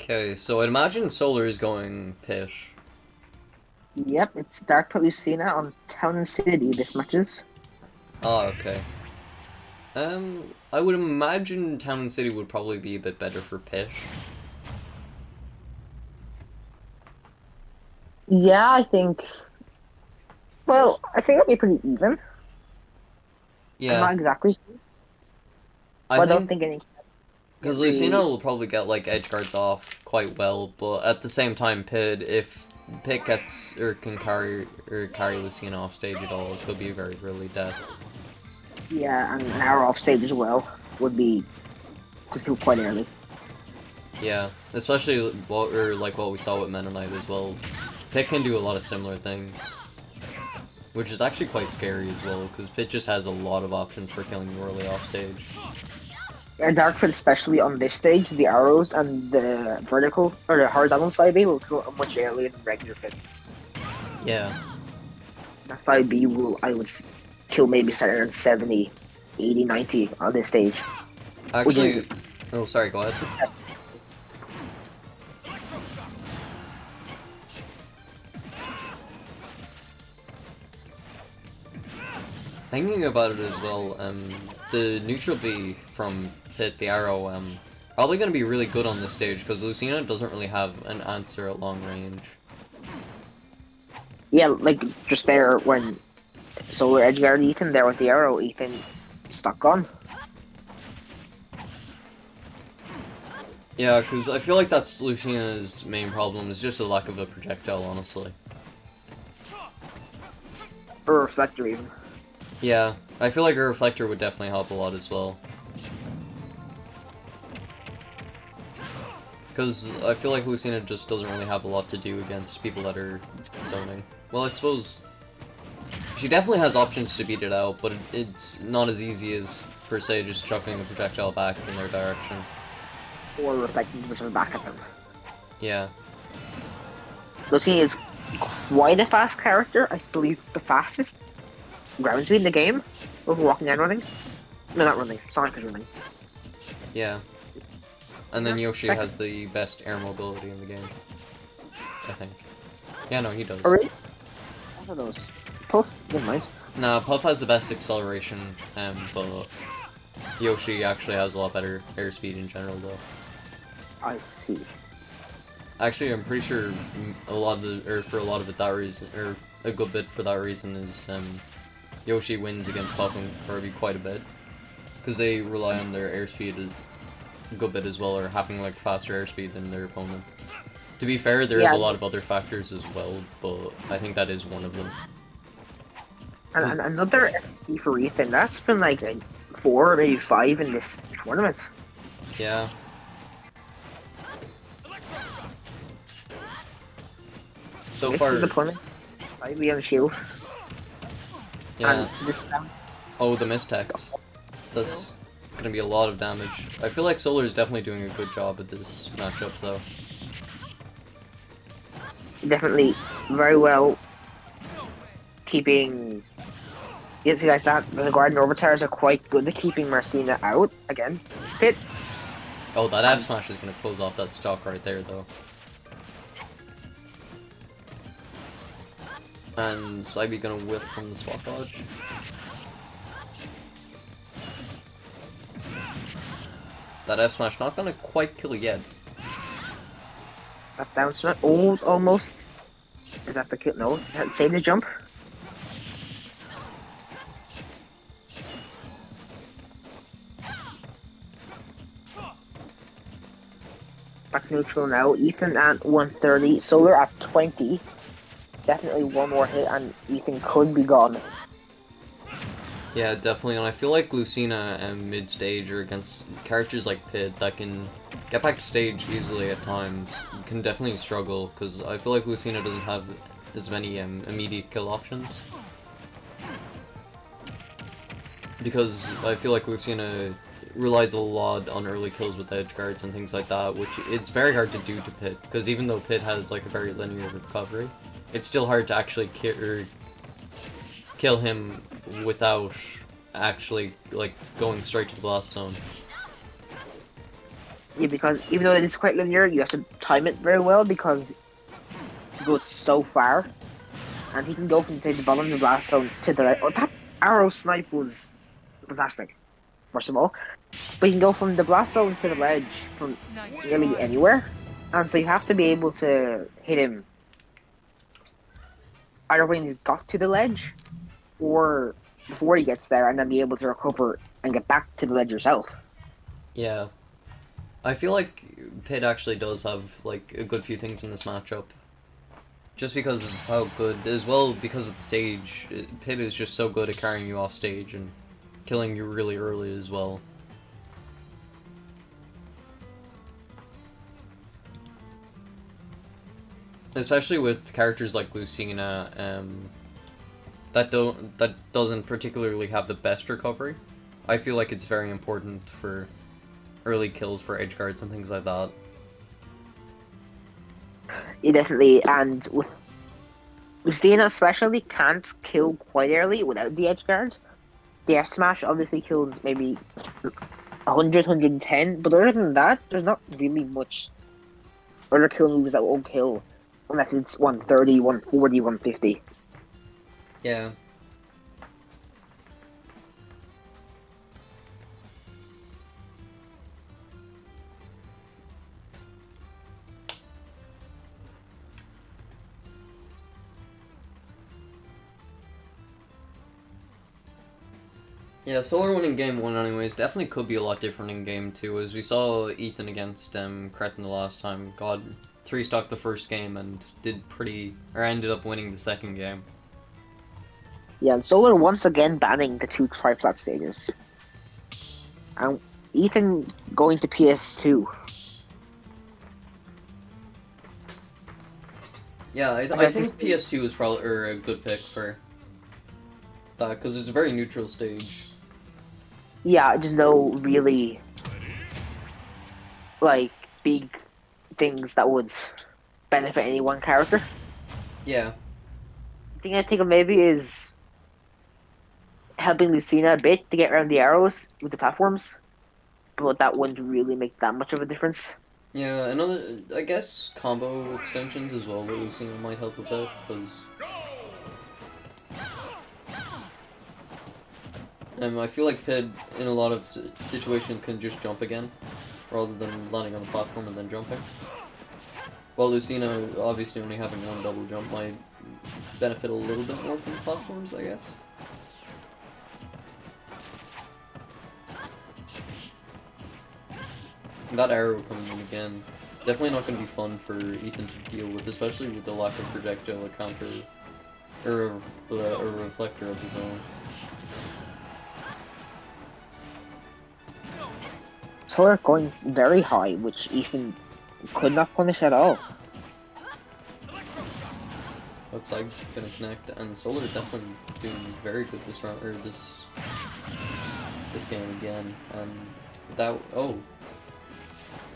Okay, so I'd imagine Solar is going Pit. Yep, it's Dark Lucina on Town and City this matches. Ah, okay. I would imagine Town and City would probably be a bit better for Pit. Yeah, I think. Well, I think it'll be pretty even. I'm Yeah, not exactly, I but I don't think think any because get Lucina really. will probably get like edge guards off quite well, but at the same time, Pit if Pit gets or can carry Lucina off stage at all, it could be very really dead. Yeah, and an hour off stage as well could feel quite early. Yeah, especially what we saw with Meta Knight as well. Pit can do a lot of similar things. Which is actually quite scary as well, because Pit just has a lot of options for killing you early off stage. And Dark Pit, especially on this stage, the arrows and the vertical or the horizontal side B will go much earlier than regular Pit. Yeah. That side B will I would kill maybe center at 70, 80, 90 on this stage, which Actually, is oh, sorry, go ahead. Thinking about it as well, the neutral B from Pit, the arrow, probably going to be really good on this stage, because Lucina doesn't really have an answer at long range. yeah, like just there when Solar Edgeguard Ethan there with the arrow, Ethan stuck on. Yeah, because I feel like that's Lucina's main problem, is just a lack of a projectile, honestly. Or Reflector even. Yeah, I feel like a reflector would definitely help a lot as well. Because I feel like Lucina just doesn't really have a lot to do against people that are zoning. Well, I suppose she definitely has options to beat it out, but it's not as easy as, per se, just chucking a projectile back in their direction. Or Reflector which is back at them. Yeah. Lucina is quite a fast character. I believe the fastest ground speed in the game. Over walking and running. No, not running. Sonic is running. Yeah. And then Yoshi Second. has the best air mobility in the game. I think. Yeah, no, he does. Oh, really? One of those. Puff, never mind. Nah, Puff has the best acceleration, but Yoshi actually has a lot better airspeed in general, though. I see. Actually, I'm pretty sure a lot of the, or for a lot of it, that reason, or a good bit for that reason is, Yoshi wins against Puff and Kirby quite a bit. Because they rely on their airspeed a good bit as well, or having, like, faster airspeed than their opponent. To be fair, there is Yeah, a lot of other factors as well, but I think that is one of them. and another SP for Ethan. That's been like a 4 or maybe 5 in this tournament. Yeah. So This far, is the point. 5 on shield. yeah. And this Oh, the mistex. That's gonna be a lot of damage. I feel like Solar is definitely doing a good job at this matchup, though. definitely very well keeping. You can see like that. The Guardian Orbitars are quite good at keeping Marcina out again. Pit. Oh, that F smash is gonna close off that stock right there, though. And Saibi gonna whip from the swap dodge. That F smash not gonna quite kill yet. That down smash. Oh, almost. Is that the kill? No, it's save the jump. Back neutral now. Ethan at 130. Solar at 20. Definitely one more hit and Ethan could be gone. Yeah, definitely, and I feel like Lucina and mid-stage are against characters like Pit that can get back to stage easily at times. Can definitely struggle, because I feel like Lucina doesn't have as many immediate kill options. Because I feel like Lucina relies a lot on early kills with edge guards and things like that, which it's very hard to do to Pit, because even though Pit has like a very linear recovery, it's still hard to actually kill him without actually like going straight to the blast zone. Yeah, because even though it is quite linear, you have to time it very well because it goes so far. And he can go from say, the bottom of the blast zone to the... Oh, that arrow snipe was fantastic, first of all. But you can go from the blast zone to the ledge from nearly anywhere. And so you have to be able to hit him either when he's got to the ledge or before he gets there and then be able to recover and get back to the ledge yourself. Yeah. I feel like Pit actually does have like a good few things in this matchup. Just because of how good, as well because of the stage, Pit is just so good at carrying you off stage and killing you really early as well. Especially with characters like Lucina, that doesn't particularly have the best recovery. I feel like it's very important for early kills for edge guards and things like that. You definitely, and with Lucina especially can't kill quite early without the edge guard. The F smash obviously kills maybe 100, 110, but other than that, there's not really much other kill moves that won't kill unless it's 130, 140, 150. Yeah. Yeah, Solar winning game 1 anyways definitely could be a lot different in game 2, as we saw Ethan against Cretin the last time, got 3-stock the first game and ended up winning the second game. Yeah, and Solar once again banning the 2 triplat stages. And Ethan going to PS2. Yeah, I think PS2 is probably a good pick for that, because it's a very neutral stage. Yeah, there's no really like big things that would benefit any one character. Yeah. The thing I think of maybe is helping Lucina a bit to get around the arrows with the platforms, but that wouldn't really make that much of a difference. Yeah, another, I guess, combo extensions as well with Lucina might help with that, because I feel like Pid, in a lot of situations, can just jump again, rather than landing on the platform and then jumping. While Lucina, obviously only having one double jump, might benefit a little bit more from the platforms, I guess. And that arrow coming in again, definitely not going to be fun for Ethan to deal with, especially with the lack of projectile counter, or a reflector of his own. Solar going very high, which Ethan could not punish at all. Outside gonna connect, and Solar definitely doing very good this round, or this game again, and that, oh,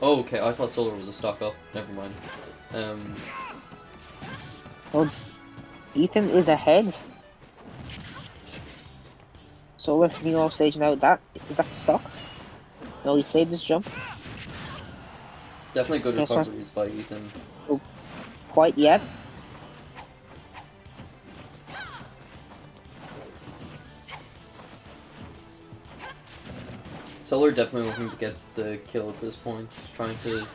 okay, I thought Solar was a stock up, never mind. Well, Ethan is ahead. Solar hitting off stage now, is that the stock? No, he saved his jump. Definitely good recoveries by Ethan. Oh, quite yet. Solar definitely looking to get the kill at this point. He's trying to,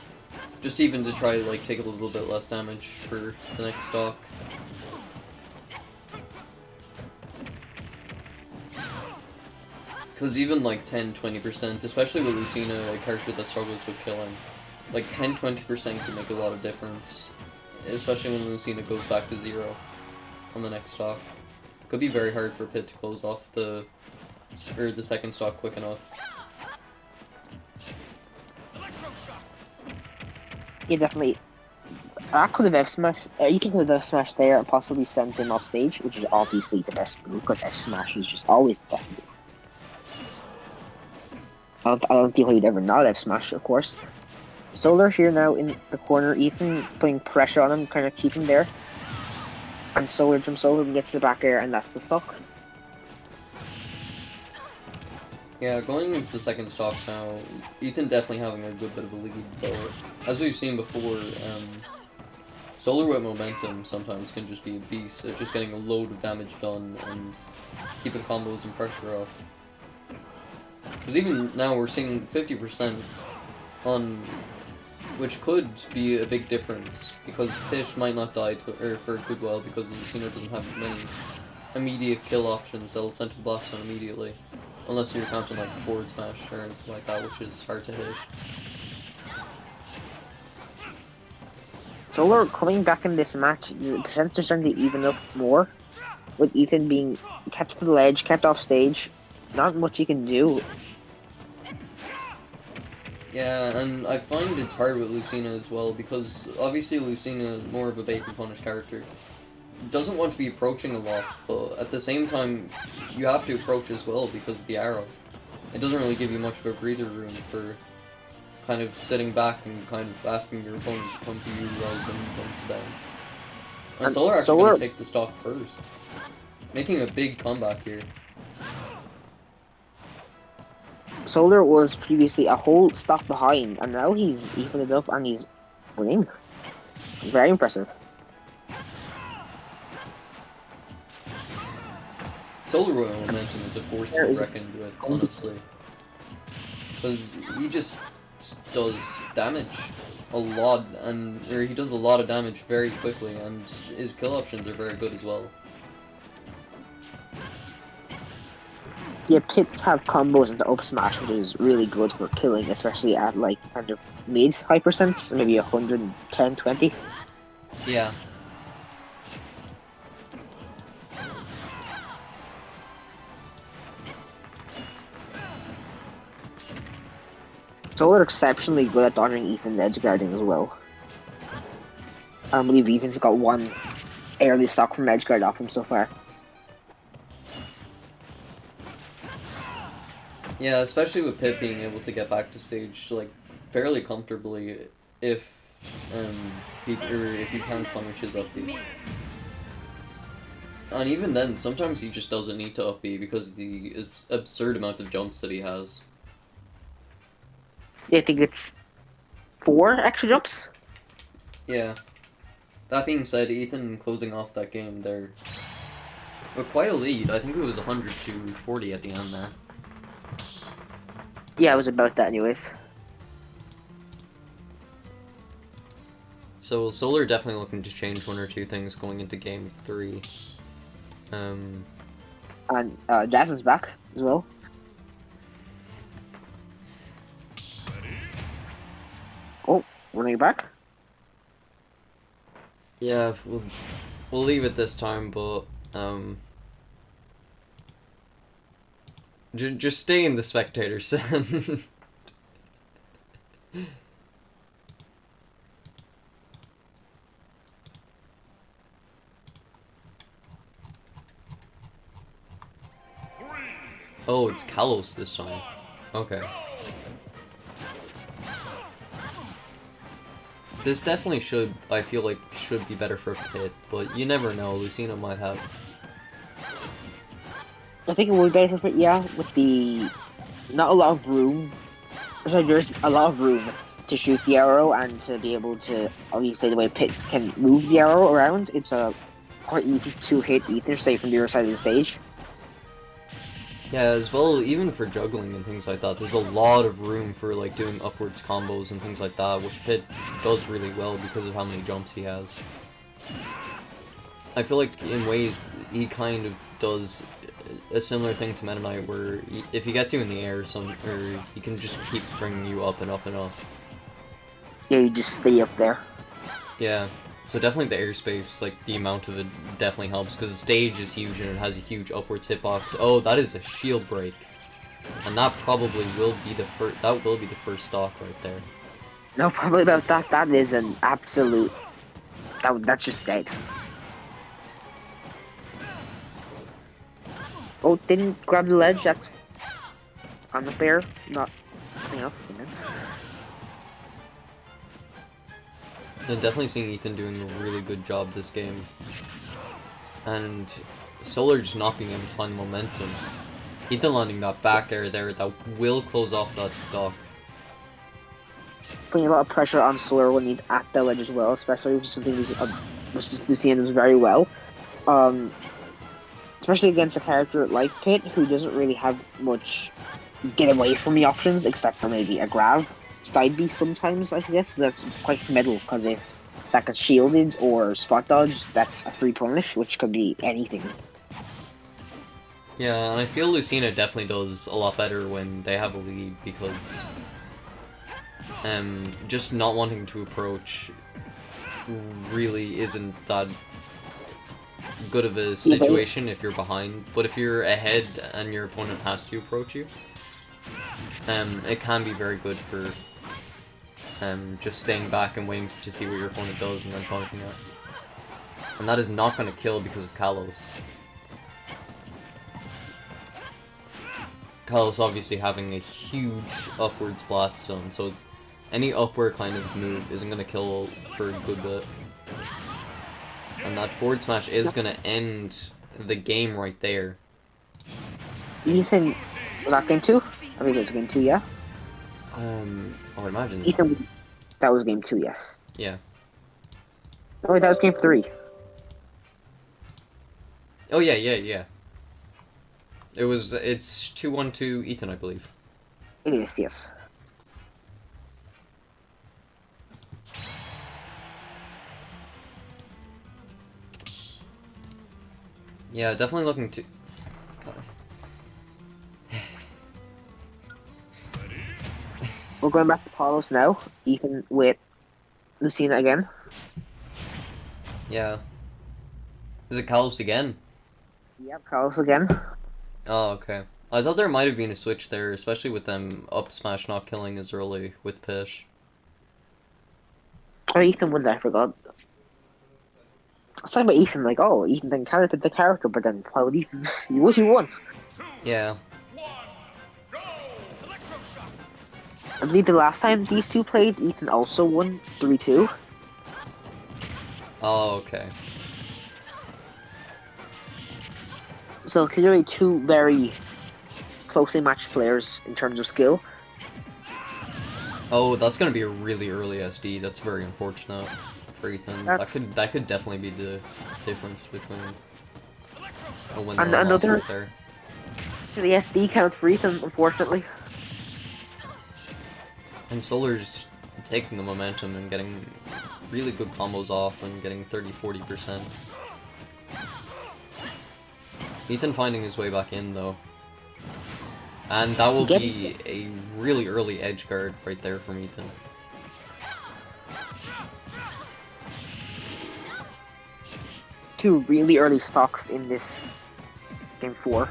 just even to try like take a little bit less damage for the next stock. Because even like 10-20%, especially with Lucina, a character that struggles with killing, like 10-20% can make a lot of difference. Especially when Lucina goes back to 0 on the next stock. Could be very hard for Pit to close off the second stock quick enough. Yeah, definitely. That could have F-smashed. Ethan could have F-smashed there and possibly sent him off stage, which is obviously the best move, because F-smash is just always the best move. I don't see how you'd ever not F-smash, of course. Solar here now in the corner, Ethan putting pressure on him, kind of keep him there. And Solar jumps over and gets the back air, and that's the stock. Yeah, going into the second stock now, Ethan definitely having a good bit of a lead, but as we've seen before, Solar with momentum sometimes can just be a beast at just getting a load of damage done and keeping combos and pressure off. Because even now we're seeing 50% on, which could be a big difference, because Pish might not die for a good while because Lucina doesn't have many immediate kill options that'll send to the blast zone immediately. Unless you're counting like forward smash or anything like that, which is hard to hit. Solar coming back in this match, the percents are starting to even up more, with Ethan being kept to the ledge, kept off stage. Not much he can do. Yeah, and I find it's hard with Lucina as well, because obviously Lucina is more of a bait and punish character. Doesn't want to be approaching a lot, but at the same time, you have to approach as well because of the arrow. It doesn't really give you much of a breather room for kind of sitting back and kind of asking your opponent to come to you rather than come to them. And Solar actually going to take the stock first, making a big comeback here. Solar was previously a whole stock behind, and now he's evened it up and he's winning. Very impressive. Solar Royal momentum is a force to be reckoned with, honestly. Because he just does damage a lot, or he does a lot of damage very quickly, and his kill options are very good as well. Yeah, pits have combos into up smash, which is really good for killing, especially at like kind of mid high percents, maybe 110, 20. Yeah. Solar exceptionally good at dodging Ethan edge guarding as well. I believe Ethan's got one early stock from edge guard off him so far. Yeah, especially with Pip being able to get back to stage like fairly comfortably if if you can punish his up B. And even then, sometimes he just doesn't need to up B because of the absurd amount of jumps that he has. Yeah, I think it's 4 extra jumps. Yeah. That being said, Ethan closing off that game there with quite a lead. I think it was 100 to 40 at the end there. Yeah, it was about that anyways. So Solar definitely looking to change one or two things going into game 3. And Jasmine's back as well. Oh, running back? Yeah, we'll leave it this time, but just stay in the spectator stand. Oh, it's Kalos this time. Okay. This definitely should, I feel like, should be better for Pit, but you never know, Lucina might have. I think it would be better for it, yeah, with the... not a lot of room. So there's a lot of room to shoot the arrow and to be able to, obviously the way Pit can move the arrow around, it's quite easy to hit Ether, say from the other side of the stage. Yeah, as well, even for juggling and things like that, there's a lot of room for like doing upwards combos and things like that, which Pit does really well because of how many jumps he has. I feel like in ways he kind of does a similar thing to Meta Knight, where if he gets you in the air, or he can just keep bringing you up and up and up. Yeah, you just stay up there. Yeah. So definitely the airspace, like the amount of it definitely helps, because the stage is huge and it has a huge upwards hitbox. Oh, that is a shield break. And that probably will be the first stock right there. No, probably about that. That is an absolute... That's just dead. Oh, didn't grab the ledge, that's unfair. Not anything else. And definitely seeing Ethan doing a really good job this game. And Solar just not being able to find momentum. Ethan landing that back air there, that will close off that stock. Putting a lot of pressure on Solar when he's at the ledge as well, especially which is something which Lucina does very well. Especially against a character like Pit, who doesn't really have much get away from the options, except for maybe a grab. Side B sometimes, I guess, that's quite middle, because if that gets shielded or spot dodge, that's a free punish, which could be anything. Yeah, and I feel Lucina definitely does a lot better when they have a lead, because just not wanting to approach really isn't that good of a situation if you're behind. But if you're ahead and your opponent has to approach you, it can be very good for just staying back and waiting to see what your opponent does and then punishing it. And that is not going to kill because of Kalos. Kalos obviously having a huge upwards blast zone, so any upward kind of move isn't going to kill for a good bit. And that forward smash is going to end the game right there. Ethan, was that game 2? I think it was game 2, yeah? I would imagine. Ethan, that was game 2, yes. Yeah. Oh, that was game 3. Oh yeah. It's 2-1 to Ethan, I believe. It is, yes. Yeah, definitely looking to... We're going back to Palos now. Ethan with Lucina again. Yeah. Is it Kalos again? Yep, Palos again. Oh, okay. I thought there might have been a switch there, especially with them up smash not killing as early with Pish. Oh, Ethan won that, I forgot. I was talking about Ethan, like, oh, Ethan didn't counter the character, but then why would Ethan? He won. Yeah. I believe the last time these two played, Ethan also won 3-2. Oh, okay. So clearly two very closely matched players in terms of skill. Oh, that's gonna be a really early SD. That's very unfortunate for Ethan. That could definitely be the difference between a win and a loss right there. The SD count for Ethan, unfortunately. And Solar's taking the momentum and getting really good combos off and getting 30-40%. Ethan finding his way back in though. And that will be a really early edge guard right there from Ethan. Two really early stocks in this game 4.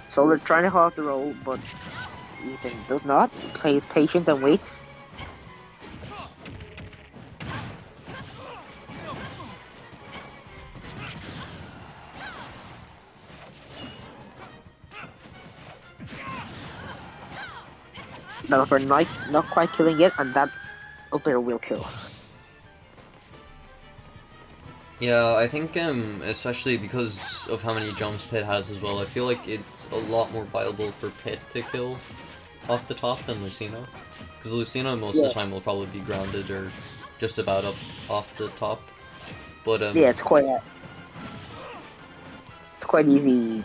Solar trying to hold the roll, but Ethan does not. He plays patient and waits. That upper not quite killing it, and that up air will kill. Yeah, I think especially because of how many jumps Pit has as well, I feel like it's a lot more viable for Pit to kill off the top than Lucina. Because Lucina most of the time will probably be grounded or just about up off the top. But yeah, it's quite easy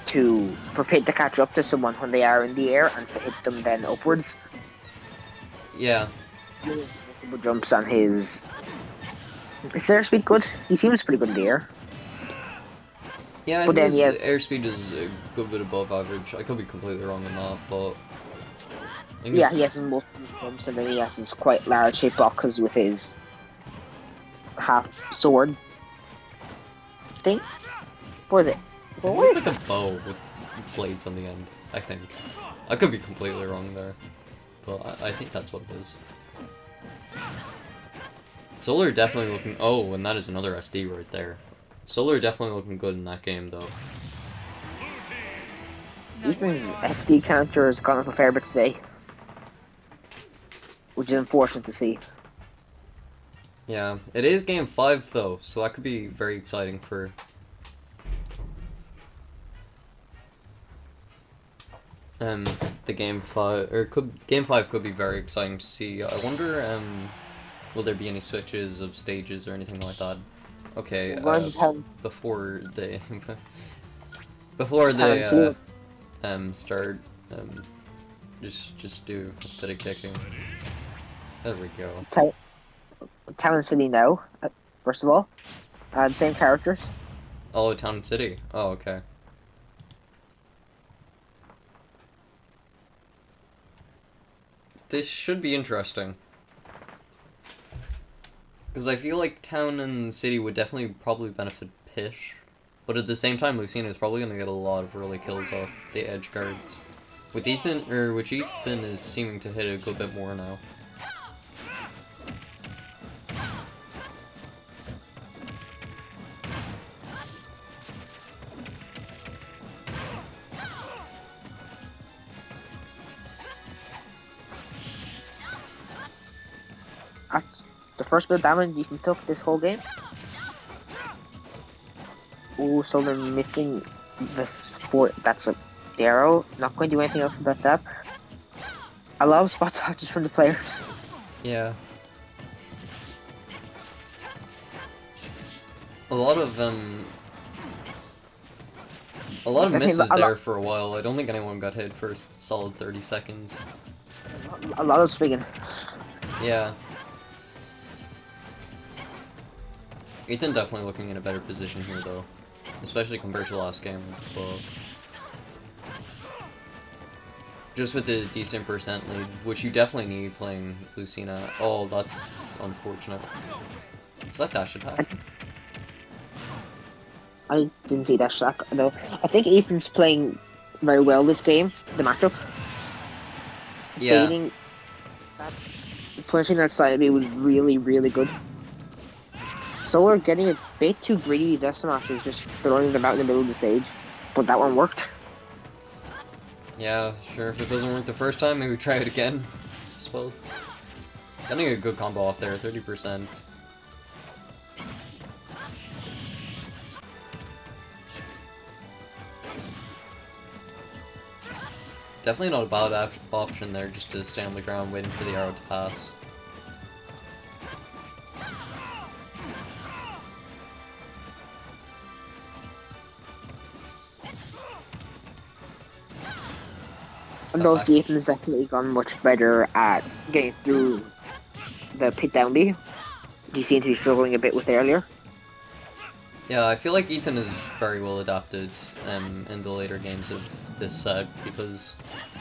for Pit to catch up to someone when they are in the air and to hit them then upwards. Yeah. Jumps on his... Is airspeed good? He seems pretty good in the air. Yeah, I think his airspeed is a good bit above average. I could be completely wrong on that, but... Yeah, he has his multiple jumps, and then he has his quite large hitboxes with his half sword thing. What is it? It's like a bow with blades on the end, I think. I could be completely wrong there, but I think that's what it is. Solar definitely looking... Oh, and that is another SD right there. Solar definitely looking good in that game, though. Ethan's SD counter has gone up a fair bit today, which is unfortunate to see. Yeah, it is game 5, though, so that could be very exciting for... the game 5 could be very exciting to see. I wonder, will there be any switches of stages or anything like that? Okay, before they before they start, just do a bit of kicking. There we go. Town and City now, first of all. Same characters. Oh, Town and City. Oh, okay. This should be interesting. Because I feel like Town and City would definitely probably benefit Pish. But at the same time, Lucina is probably going to get a lot of early kills off the edge guards. With Ethan, which Ethan is seeming to hit a good bit more now. That's the first bit of damage Ethan took this whole game. Oh, so they're missing the support. That's a arrow. Not going to do anything else about that. A lot of spot dodges from the players. Yeah. A lot of misses there for a while. I don't think anyone got hit for a solid 30 seconds. A lot of swinging. Yeah. Ethan definitely looking in a better position here, though. Especially compared to last game. But just with the decent percent lead, which you definitely need playing Lucina. Oh, that's unfortunate. Is that dash attack? I didn't see dash attack, though. I think Ethan's playing very well this game, the matchup. Yeah. Punishing that side B was really, really good. Solar getting a bit too greedy with F smashes, just throwing them out in the middle of the stage. But that one worked. Yeah, sure. If it doesn't work the first time, maybe try it again. I suppose. Getting a good combo off there, 30%. Definitely not a bad option there, just to stay on the ground waiting for the arrow to pass. And though Ethan's definitely gone much better at getting through the pit down B. He seemed to be struggling a bit with earlier. Yeah, I feel like Ethan is very well adapted in the later games of this set, because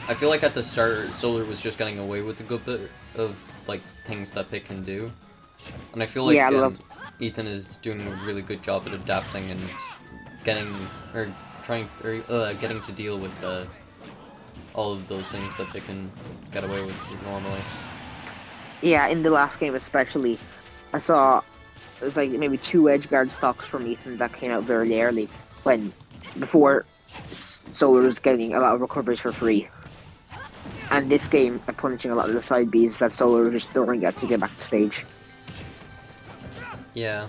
I feel like at the start, Solar was just getting away with a good bit of like things that Pit can do. And I feel like Ethan is doing a really good job at adapting and getting to deal with all of those things that they can get away with normally. Yeah, in the last game especially, I saw it was like maybe 2 edge guard stocks from Ethan that came out very early, before Solar was getting a lot of recoveries for free. And this game, punishing a lot of the side Bs that Solar was just throwing at to get back to stage. Yeah.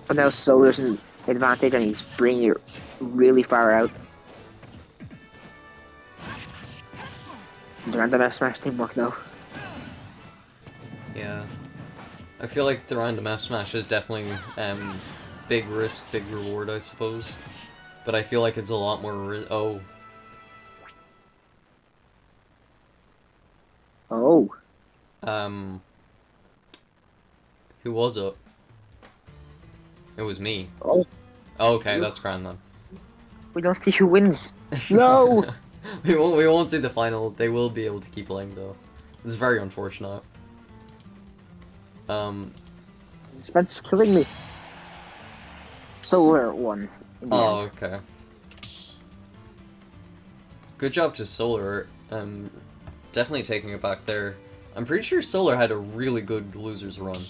But now Solar's an advantage and he's bringing it really far out. The random F smash didn't work though. Yeah. I feel like the random F smash is definitely big risk, big reward, I suppose. But I feel like it's a lot more Oh. Who was it? It was me. Oh. Okay, that's grand then. We don't see who wins. No! we won't see the final. They will be able to keep playing though. It's very unfortunate. Spencer's killing me. Solar won. Oh, okay. Good job to Solar. Definitely taking it back there. I'm pretty sure Solar had a really good losers run.